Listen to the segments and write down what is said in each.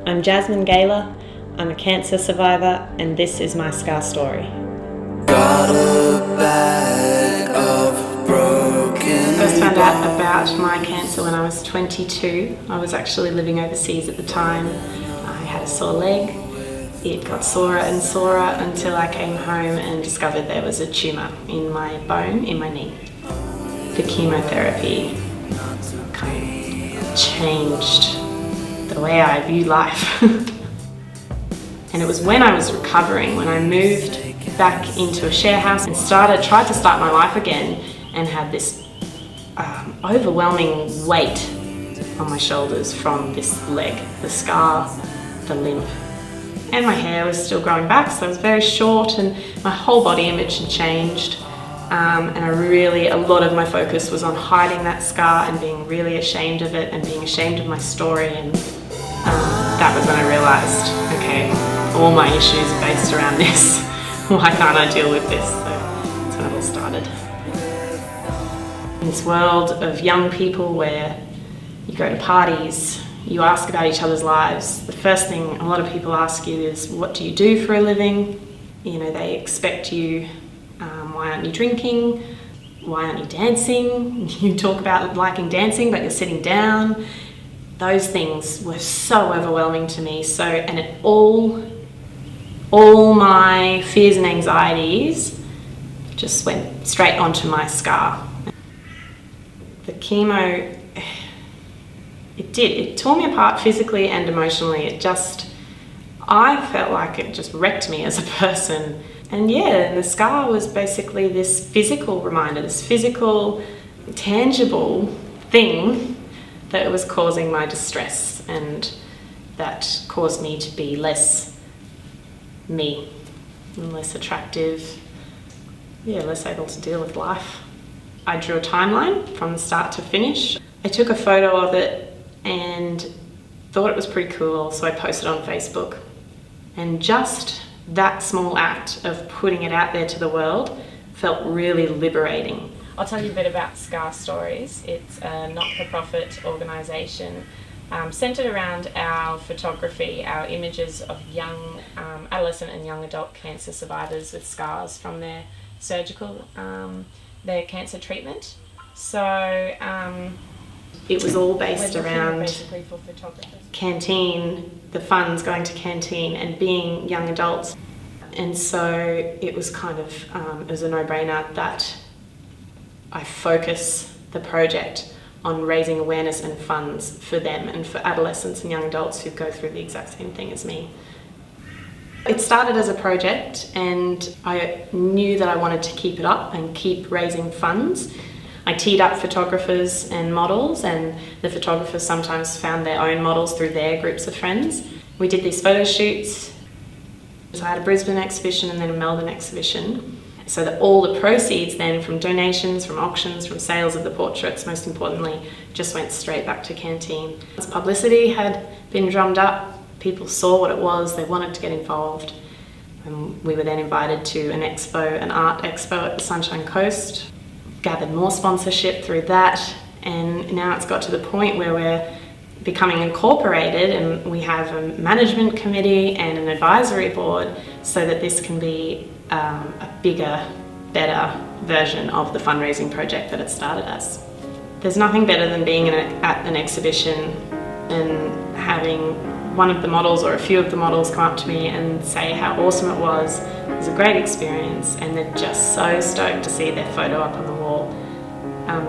I'm Jasmine Gailer, I'm a cancer survivor, and this is my scar story. Got a bag of broken. I first found out about my cancer when I was 22. I was actually living overseas at the time. I had a sore leg. It got sorer and sorer until I came home and discovered there was a tumour in my bone in my knee. The chemotherapy kind of changed the way I view life. And it was when I was recovering, when I moved back into a share house and tried to start my life again, and had this overwhelming weight on my shoulders from this leg, the scar, the limp. And my hair was still growing back, so I was very short, and my whole body image had changed. And a lot of my focus was on hiding that scar and being really ashamed of it and being ashamed of my story. And that was when I realised, okay, all my issues are based around this. Why can't I deal with this? So that's when it all started. In this world of young people where you go to parties, you ask about each other's lives, the first thing a lot of people ask you is, what do you do for a living? You know, they expect you, why aren't you drinking? Why aren't you dancing? You talk about liking dancing, but you're sitting down. Those things were so overwhelming to me. And all my fears and anxieties just went straight onto my scar. The chemo, it tore me apart physically and emotionally. I felt like it just wrecked me as a person. And the scar was basically this physical reminder, this physical, tangible thing that was causing my distress, and that caused me to be less me and less attractive, less able to deal with life. I drew a timeline from the start to finish. I took a photo of it and thought it was pretty cool, so I posted on Facebook. And just that small act of putting it out there to the world felt really liberating. I'll tell you a bit about Scar Stories. It's a not-for-profit organisation centred around our photography, our images of young adolescent and young adult cancer survivors with scars from their their cancer treatment. So it was all based around basically for photographers. Canteen, the funds going to Canteen and being young adults. And so it was kind of, it was a no-brainer that I focus the project on raising awareness and funds for them and for adolescents and young adults who go through the exact same thing as me. It started as a project, and I knew that I wanted to keep it up and keep raising funds. I teed up photographers and models, and the photographers sometimes found their own models through their groups of friends. We did these photo shoots. So I had a Brisbane exhibition and then a Melbourne exhibition. So that all the proceeds then from donations, from auctions, from sales of the portraits, most importantly, just went straight back to Canteen. As publicity had been drummed up, people saw what it was, they wanted to get involved. And we were then invited to an art expo at the Sunshine Coast. Gathered more sponsorship through that, and now it's got to the point where we're becoming incorporated, and we have a management committee and an advisory board so that this can be a bigger, better version of the fundraising project that it started as. There's nothing better than being at an exhibition and having one of the models or a few of the models come up to me and say how awesome it was. It was a great experience, and they're just so stoked to see their photo up on the wall.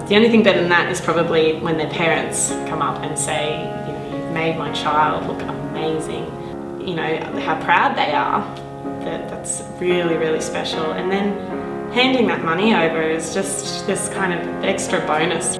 The only thing better than that is probably when their parents come up and say, you know, you've made my child look amazing. You know, how proud they are. That's really, really special. And then handing that money over is just this kind of extra bonus.